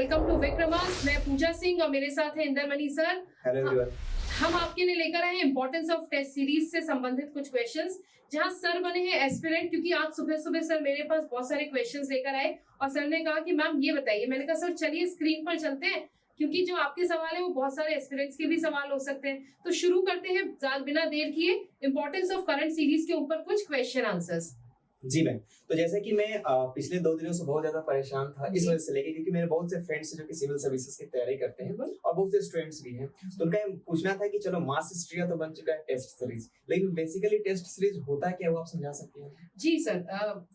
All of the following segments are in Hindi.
Welcome to विक्रमास। मैं पूजा सिंह और मेरे साथ है इंदरमणि सर। Hello everyone. हम आपके लिए लेकर आए हैं इंपॉर्टेंस ऑफ टेस्ट सीरीज से संबंधित कुछ क्वेश्चंस, जहां सर बने हैं एस्पिरेंट, क्योंकि आज सुबह सुबह सर मेरे पास बहुत सारे क्वेश्चंस लेकर आए और सर ने कहा कि मैम ये बताइए। मैंने कहा सर चलिए स्क्रीन पर चलते हैं, क्योंकि जो आपके सवाल है वो बहुत सारे एस्पिरेंट्स के भी सवाल हो सकते हैं। तो शुरू करते हैं बिना देर किए इंपॉर्टेंस ऑफ करंट सीरीज के ऊपर कुछ क्वेश्चन आंसर्स। जी मैम, तो जैसे कि मैं पिछले 2 दिनों से बहुत ज्यादा परेशान था इस वजह से लेके, क्योंकि मेरे बहुत से फ्रेंड्स जो कि सिविल सर्विसेज की तैयारी करते हैं और बहुत से स्टूडेंट्स भी हैं, तो उनका ये पूछना था कि चलो मास हिस्ट्री तो बन चुका है टेस्ट सीरीज, लेकिन बेसिकली टेस्ट सीरीज होता क्या है वो आप समझा सकते हैं? जी सर,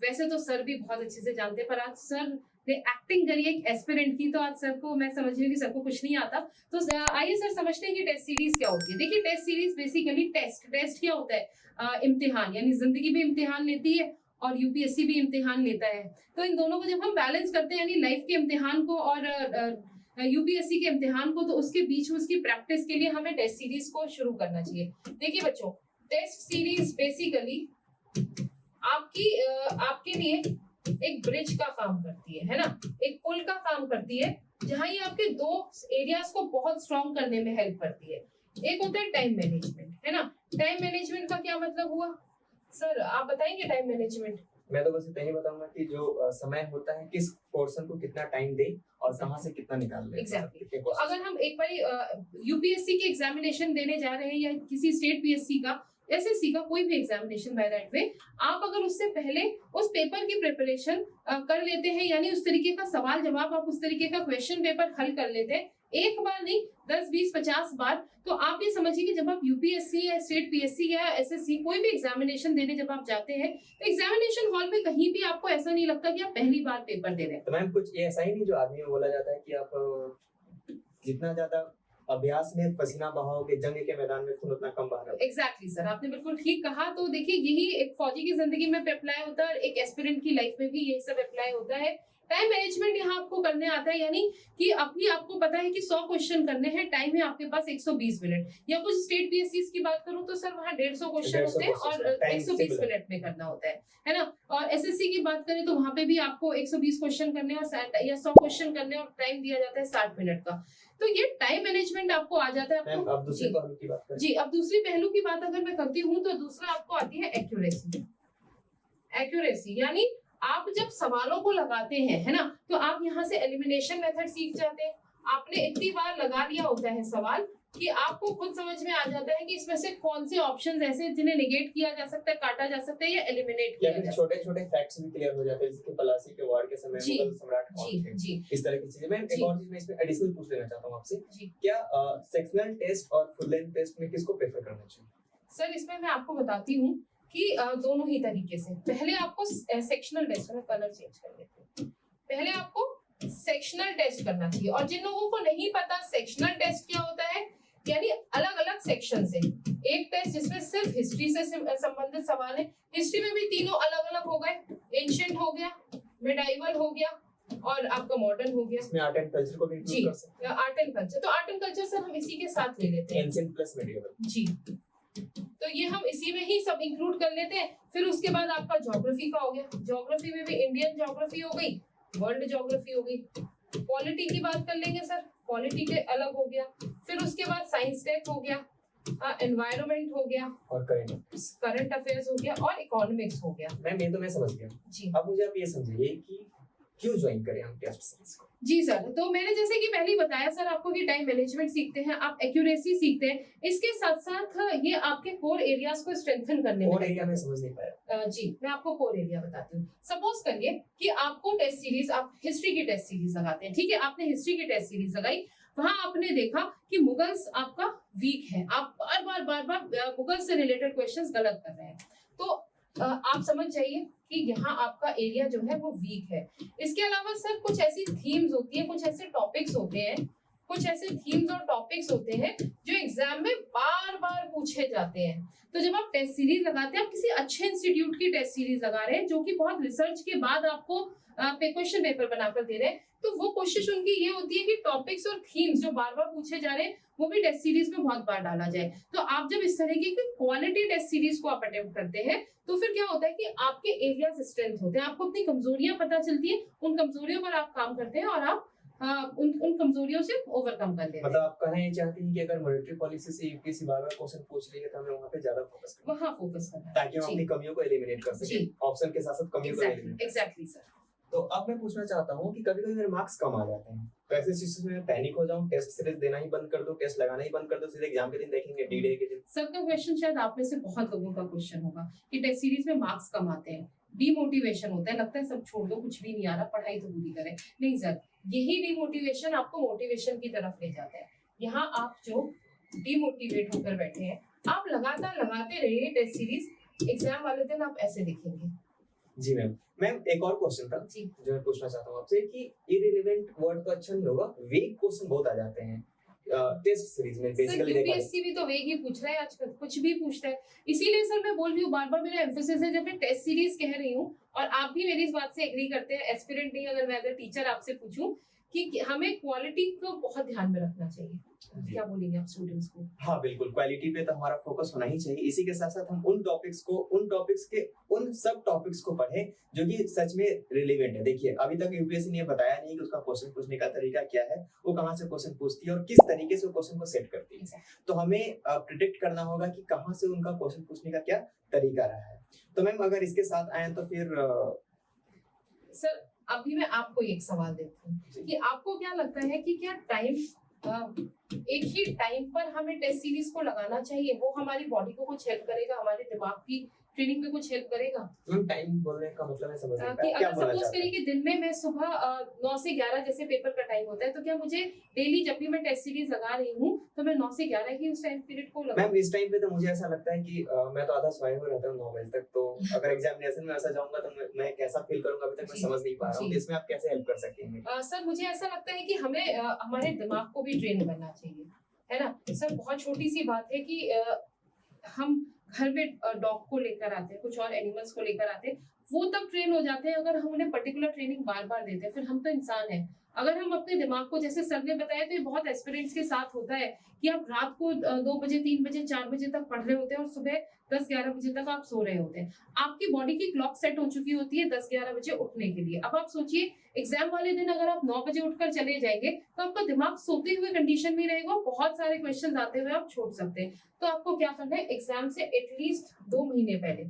वैसे तो सर भी बहुत अच्छे से जानते हैं, पर आज सर ने एक्टिंग करी एक एस्पिरेंट की, तो आज सर को मैं समझ रही हूँ कि सर को कुछ नहीं आता। तो आइए सर समझते हैं कि टेस्ट सीरीज क्या होती है। देखिए टेस्ट सीरीज बेसिकली टेस्ट क्या होता है, इम्तिहान, यानी जिंदगी भी इम्तिहान लेती है और यूपीएससी भी इम्तिहान लेता है। तो इन दोनों को जब हम बैलेंस करते हैं, यानी लाइफ के इम्तिहान को और यूपीएससी के इम्तिहान को, तो उसके बीच में उसकी प्रैक्टिस के लिए हमें टेस्ट सीरीज को शुरू करना चाहिए। देखिए बच्चों, टेस्ट सीरीज बेसिकली आपके लिए एक ब्रिज का काम करती है ना, एक पुल का काम करती है, जहां ये आपके दो एरियाज को बहुत स्ट्रॉन्ग करने में हेल्प करती है। एक होता है टाइम मैनेजमेंट, है ना। टाइम मैनेजमेंट का क्या मतलब हुआ सर, आप बताएंगे टाइम मैनेजमेंट? मैं तो बस इतना ही बताऊंगा कि जो समय होता है किस पोर्शन को कितना टाइम दे और कहां से कितना निकाल ले। एग्जैक्टली। तो अगर हम एक बार यूपीएससी के एग्जामिनेशन देने जा रहे हैं या किसी स्टेट पीएससी का, एसएससी का कोई भी एग्जामिनेशन बाय दैट वे, आप अगर उससे पहले उस पेपर की प्रिपरेशन कर लेते हैं, यानी उस तरीके का सवाल जवाब, आप उस तरीके का क्वेश्चन पेपर हल कर लेते हैं, एक बार नहीं 10, 20, 50 बार, तो आप ये समझिए कि जब आप यूपीएससी या स्टेट पीएससी या एसएससी कोई भी एग्जामिनेशन देने जब आप जाते हैं, तो एग्जामिनेशन हॉल में कहीं भी आपको ऐसा नहीं लगता कि आप पहली बार पेपर दे रहे हैं। तो मैम कुछ ऐसा ही नहीं जो आदमी में बोला जाता है कि आप जितना ज्यादा अभ्यास में पसीना बहाओगे जंग के मैदान में खून उतना कम बहाना। एग्जैक्टली सर, आपने बिल्कुल ठीक कहा। तो देखिए यही एक फौजी की जिंदगी में अप्लाई होता है और एक एस्पिरेंट की लाइफ में भी यही सब अप्लाई होता है। टाइम मैनेजमेंट यहाँ आपको करने आता है, यानी कि अभी आपको पता है कि 100 क्वेश्चन करने हैं, टाइम है आपके पास 120 मिनट। या कुछ स्टेट पीएससी की बात करूं तो सर वहाँ 150 क्वेश्चन होते हैं और 120 मिनट में करना होता है ना। और एसएससी की बात करें तो वहाँ पे भी आपको 120 क्वेश्चन करने और या 100 क्वेश्चन करने और टाइम दिया जाता है 60 मिनट का। तो ये टाइम मैनेजमेंट आपको आ जाता है। आपको अब दूसरे पहलू की बात करें। जी, अब दूसरी पहलू की बात अगर मैं करती हूँ तो दूसरा आपको आती है एक्यूरेसी, यानी आप जब सवालों को लगाते हैं, है ना, तो आप यहाँ से एलिमिनेशन मेथड सीख जाते हैं। आपने इतनी बार लगा लिया होता है सवाल कि आपको खुद समझ में आ जाता है कि इसमें से कौन से ऑप्शंस ऐसे जिन्हें नेगेट किया जा सकता है, काटा जा सकता है या एलिमिनेट किया जा सकता है। छोटे-छोटे फैक्ट्स भी क्लियर हो जाते हैं, जैसे प्लासी के वार के समय मुगल सम्राट कौन थे। जी, इस तरह की चीजें। मैं एक और चीज मैं इसमें एडिशनल पूछ लेना चाहता हूं आपसे, जी। क्या सेक्शनल टेस्ट और फुल लेंथ टेस्ट में किसको प्रेफर करना चाहिए? सर इसमें मैं आपको बताती हूँ कि दोनों ही तरीके से। पहले आपको सेक्शनल टेस्ट, में कलर चेंज कर लेते हैं, पहले आपको सेक्शनल टेस्ट करना चाहिए। और जिन लोगों को नहीं पता सेक्शनल टेस्ट क्या होता है, यानी अलग अलग सेक्शन से एक टेस्ट जिसमें सिर्फ हिस्ट्री से संबंधित सवाल है। हिस्ट्री में भी तीनों अलग अलग हो गए, एंशिएंट हो गया, मिडाइवल हो गया और आपका मॉडर्न हो गया। इसमें आर्ट एंड कल्चर को भी इंक्लूड कर सकते हैं। आर्ट एंड कल्चर, तो आर्ट एंड कल्चर सर हम इसी के साथ ले लेते हैं, एंशिएंट प्लस मिडिवल। जी, तो ये हम इसी में ही सब इंक्लूड कर लेते हैं। फिर उसके बाद आपका ज्योग्राफी का हो गया, ज्योग्राफी में भी इंडियन ज्योग्राफी हो गई, वर्ल्ड ज्योग्राफी हो गई। पॉलिटी की बात कर लेंगे सर, पॉलिटी के अलग हो गया। फिर उसके बाद साइंस टेक हो गया, एनवायरनमेंट हो गया और करंट अफेयर्स हो गया और इकोनॉमिक्स हो गया। मैम ये तो मैं समझ गया जी, अब मुझे आप ये समझाइए कि क्यों ज्वाइन करें हम टेस्ट सीरीज को? जी सर, तो मैंने जैसे कि पहले ही बताया सर आपको कि टाइम मैनेजमेंट सीखते हैं, आप एक्यूरेसी सीखते हैं, इसके साथ साथ ये आपके कोर एरियाज को स्ट्रेंथन करने में। कोर एरिया में समझ नहीं पाया। जी, मैं आपको कोर एरिया बताती हूँ। सपोज करिए कि आपको टेस्ट सीरीज, आप हिस्ट्री की टेस्ट सीरीज लगाते हैं, ठीक है, आपने हिस्ट्री की टेस्ट सीरीज लगाई, वहां आपने देखा कि मुगल्स आपका वीक है, आप बार बार मुगल्स से रिलेटेड क्वेश्चंस गलत कर रहे हैं, तो आप समझ जाइए कि यहाँ आपका एरिया जो है वो वीक है। इसके अलावा सर कुछ ऐसी थीम्स होती है, कुछ ऐसे टॉपिक्स होते हैं, कुछ ऐसे थीम्स और टॉपिक्स होते हैं जो एग्जाम में बार बार पूछे जाते हैं। तो जब आप टेस्ट सीरीज लगाते हैं, आप किसी अच्छे इंस्टीट्यूट की टेस्ट सीरीज लगा रहे हैं जो कि बहुत रिसर्च के बाद आपको क्वेश्चन पेपर बनाकर दे रहे हैं, तो वो कोशिश उनकी ये होती है कि टॉपिक्स और थीम्स जो बार बार पूछे जा रहे हैं वो भी टेस्ट सीरीज में बहुत बार डाला जाए। तो आप जब इस तरह की क्वालिटी टेस्ट सीरीज को आप अटेम्प्ट करते हैं तो फिर क्या होता है कि आपके एरियाज स्ट्रेंथ होते हैं, आपको अपनी कमजोरियां पता चलती है, उन कमजोरियों पर आप काम करते हैं और आप उन उन कमजोरियों से ओवरकम कर लेते मतलब हैं। आप कहना ये चाहते हैं कि अगर मॉनेटरी पॉलिसी से यूपीएससी बार-बार क्वेश्चन पूछ रही है तो हमें वहाँ पे ज्यादा फोकस करना वहाँ फोकस करना है ताकि हम जी अपनी कमियों को एलिमिनेट कर जी सकें, ऑप्शन के साथ-साथ कमियों को एलिमिनेट कर सकें। Exactly sir. तो अब मैं पूछना चाहता हूँ कि कभी-कभी मेरे मार्क्स कम आ जाते हैं। तो ऐसे सिचुएशन में पैनिक हो जाऊँ, टेस्ट सीरीज देना ही बंद कर दूँ, टेस्ट लगाना ही बंद कर दूँ, सीधे एग्जाम के दिन देखेंगे, डी-डे के दिन? सर का क्वेश्चन शायद आप में से बहुत लोगों का क्वेश्चन होगा कि टेस्ट सीरीज में मार्क्स कम आते हैं, डीमोटिवेशन होता है, लगता है सब छोड़ दो, कुछ भी नहीं आ रहा, पढ़ाई तो पूरी करें। नहीं सर, यही डीमोटिवेशन आपको मोटिवेशन की तरफ ले जाता है। यहाँ आप जो डीमोटिवेट होकर बैठे हैं, आप लगातार लगाते रहिए टेस्ट सीरीज, एग्जाम वाले दिन आप ऐसे दिखेंगे। जी मैम। मैम एक और क्वेश्चन था जी जो मैं पूछना चाहता हूँ आपसे कि इररिलेवेंट वर्ड तो अच्छा नहीं होगा, वेग क्वेश्चन बहुत आ जाते हैं टेस्ट सीरीज में सर, बेसिकली देखा जाए। यूपीएससी भी तो वेग ही पूछ रहा है आजकल, कुछ भी पूछता है। इसीलिए सर मैं बोल रही हूँ, बार बार मेरा एम्फेसिस है, जब मैं टेस्ट सीरीज कह रही हूँ और आप भी मेरी इस बात से एग्री करते हैं, एस्पिरेंट नहीं, अगर मैं एज अ टीचर आपसे पूछूं कि हमें क्वालिटी को बहुत ध्यान में रखना चाहिए, क्या बोलेंगे आप स्टूडेंट्स को? हाँ बिल्कुल, क्वालिटी पे तो हमारा फोकस होना ही चाहिए। इसी के साथ साथ हम उन टॉपिक्स के उन सब टॉपिक्स को पढ़ें जो कि सच में रिलेवेंट है। देखिए अभी तक यूपीएससी ने बताया नहीं कि उसका क्वेश्चन पूछने का तरीका क्या है, वो कहाँ से क्वेश्चन पूछती है और किस तरीके से वो क्वेश्चन को सेट करती है। तो हमें प्रिडिक्ट करना होगा कि कहाँ से उनका क्वेश्चन पूछने का क्या तरीका रहा है। तो मैम अगर इसके साथ आए तो फिर सर अभी मैं आपको एक सवाल देती हूँ कि आपको क्या लगता है कि क्या टाइम एक ही टाइम पर हमें टेस्ट सीरीज को लगाना चाहिए, वो हमारी बॉडी को कुछ हेल्प करेगा, हमारे दिमाग की ट्रेनिंग में कुछ हेल्प करेगा? मैम टाइम बोलने का मतलब मैं समझ नहीं कि पाया, क्या अगर बोलना सपोज चाहते करिए हैं? कि दिन में मैं सुबह 9 से 11 जैसे पेपर का टाइम होता है, तो क्या मुझे डेली जब भी मैं टेस्ट सीरीज लगा रही हूँ तो मैं 9 से 11 ही उस टाइम पीरियड को लगाऊं? मैम इस टाइम पे तो मुझे ऐसा लगता है कि मैं तो आधा सोया हुआ रहता हूँ 9 बजे तक, तो अगर एग्जामिनेशन में ऐसा जाऊंगा तो मैं कैसा फील करूंगा अभी तक मैं जी, समझ नहीं पा रहा हूँ। जी। तो इसमें आप कैसे हेल्प कर सकेंगे? सर मुझे ऐसा लगता है कि हमें हमारे दिमाग को भी ट्रेन करना चाहिए, है ना सर? बहुत छोटी सी बात है कि हम घर में डॉग को लेकर आते हैं, कुछ और एनिमल्स को लेकर आते हैं, वो तब ट्रेन हो जाते हैं अगर हम उन्हें पर्टिकुलर ट्रेनिंग बार बार देते हैं। फिर हम तो इंसान हैं, अगर हम अपने दिमाग को, जैसे सर ने बताया, तो ये बहुत एस्पिरेंट्स के साथ होता है कि आप रात को 2 बजे 3 बजे 4 बजे तक पढ़ रहे होते हैं और सुबह 10-11 बजे तक आप सो रहे होते हैं। आपकी बॉडी की क्लॉक सेट हो चुकी होती है 10-11 बजे उठने के लिए। अब आप सोचिए, एग्जाम वाले दिन अगर आप 9 बजे उठकर चले जाएंगे तो आपका दिमाग सोते हुए कंडीशन में रहेगा, बहुत सारे क्वेश्चन आते हुए आप छोड़ सकते हैं। तो आपको क्या करना है, एग्जाम से एटलीस्ट 2 महीने पहले,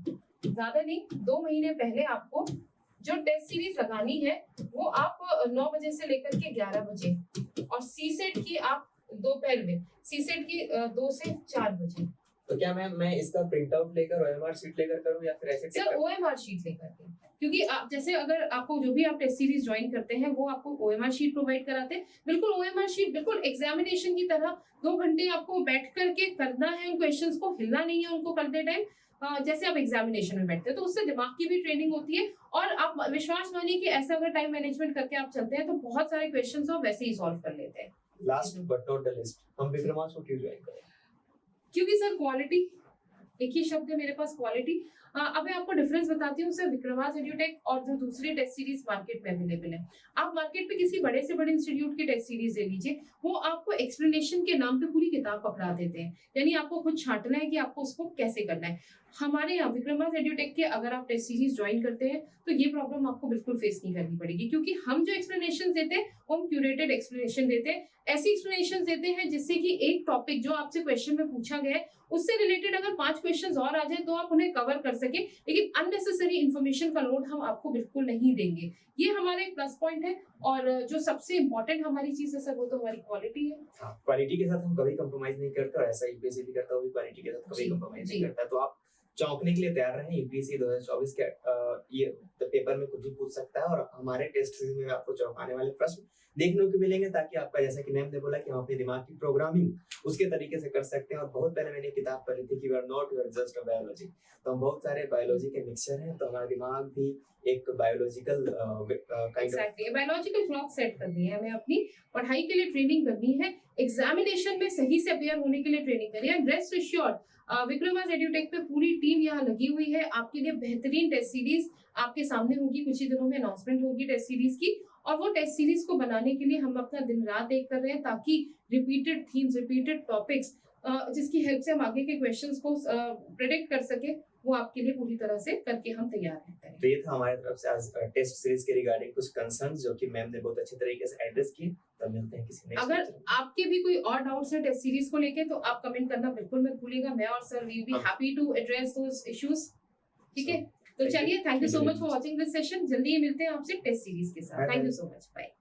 ज्यादा नहीं 2 महीने पहले आपको जो टेस्ट सीरीज लगानी है वो आप 9 बजे से लेकर के 11 बजे, और सीसेट की आप दोपहर में, सीसेट की 2 से 4 बजे। तो क्या मैं इसका प्रिंट आउट लेकर ओएमआर शीट लेकर करूं या फिर ऐसे सर ओएमआर शीट लेकर के, क्योंकि आप जैसे अगर आपको जो भी आप टेस्ट सीरीज ज्वाइन करते हैं वो आपको ओएमआर शीट प्रोवाइड कराते हैं, बिल्कुल ओएमआर शीट, बिल्कुल एग्जामिनेशन की तरह 2 घंटे आपको बैठ करके करना है, उन क्वेश्चंस को हिलना नहीं है उनको करते टाइम, जैसे आप एग्जामिनेशन में बैठते हैं। तो उससे दिमाग की भी ट्रेनिंग होती है, और आप विश्वास मानिए कि ऐसा अगर टाइम मैनेजमेंट करके आप चलते हैं तो बहुत सारे क्वेश्चंस आप वैसे ही सॉल्व कर लेते हैं। Last but not the list, हम विक्रमास को क्यों ज्वाइन करें? क्योंकि सर क्वालिटी, एक ही शब्द है मेरे पास, क्वालिटी। अब मैं आपको डिफरेंस बताती हूँ सर, विक्रमास एड्यूटेक और जो दूसरे टेस्ट सीरीज मार्केट में अवेलेबल है। आप मार्केट में किसी बड़े से बड़े इंस्टीट्यूट की टेस्ट सीरीज ले लीजिए, वो आपको एक्सप्लेनेशन के नाम पे पूरी किताब पकड़ा देते हैं, यानी आपको खुद छांटना है कि आपको उसको कैसे करना है। हमारे यहाँ विक्रमास एड्यूटेक के अगर आप टेस्ट सीरीज ज्वाइन करते हैं तो ये प्रॉब्लम आपको बिल्कुल फेस नहीं करनी पड़ेगी, क्योंकि हम जो एक्सप्लेनेशन देते हैं वो हम क्यूरेटेड एक्सप्लेनेशन देते हैं, ऐसी एक्सप्लेनेशन देते हैं जिससे कि एक टॉपिक जो आपसे क्वेश्चन में पूछा गया है उससे रिलेटेड अगर 5 क्वेश्चंस और आ जाए तो आप उन्हें कवर कर सके, लेकिन अननेसेसरी इन्फॉर्मेशन का लोड हम आपको बिल्कुल नहीं देंगे। ये हमारा एक प्लस पॉइंट है, और जो सबसे इम्पोर्टेंट हमारी चीज है सर वो तो हमारी क्वालिटी है। क्वालिटी के साथ हम कभी कंप्रोमाइज नहीं करते, और ऐसा यूपीएससी भी करता है, वो भी क्वालिटी के साथ कभी कंप्रोमाइज नहीं करता। तो आप चौंकने के लिए तैयार रहें, यूपीएससी 2024 के ये पेपर में कुछ भी पूछ सकता है, और हमारे टेस्ट सीरीज में आपको चौंकाने वाले प्रश्न देखने को मिलेंगे, ताकि आपका, जैसा कि मैम ने बोला, कि हम अपने दिमाग की प्रोग्रामिंग उसके तरीके से कर सकते हैं। और बहुत पहले मैंने किताब पढ़ी थी कि we are not, we are just a biology. तो हम बहुत सारे बायोलॉजी के मिक्सचर हैं, तो हमारा दिमाग भी एक biological exactly biological clock set करनी है हमें, अपनी पढ़ाई के लिए ट्रेनिंग करनी है, एग्जामिनेशन में सही से अपियर होने के लिए ट्रेनिंग करनी है। रेस्ट एश्योर्ड, विक्रमास एड्यूटेक पे पूरी टीम यहाँ लगी हुई है आपके लिए। बेहतरीन टेस्ट सीरीज आपके सामने होगी, कुछ ही दिनों में अनाउंसमेंट होगी टेस्ट सीरीज की, और वो टेस्ट सीरीज को बनाने के लिए हम अपना दिन रात एक कर रहे हैं, ताकि रिपीटेड थीम्स, रिपीटेड टॉपिक्स जिसकी हेल्प से हम आगे के क्वेश्चंस को प्रेडिक्ट कर सके, वो आपके लिए पूरी तरह से करके हम तैयार रहते हैं। तो ये था हमारी तरफ से आज टेस्ट सीरीज के रिगार्डिंग कुछ कंसर्न्स जो कि मैम ने बहुत अच्छे तरीके से एड्रेस किए। तब मिलते हैं किसी नेक्स्ट अगर आपके भी कोई और डाउट्स है टेस्ट सीरीज को लेके तो आप कमेंट करना बिल्कुल मत भूलिएगा। मैं और sir will be happy to address those issues. ठीक है, तो चलिए, thank you so much for watching this session. जल्दी ही मिलते हैं आपसे टेस्ट सीरीज के साथ। Thank you so much, bye.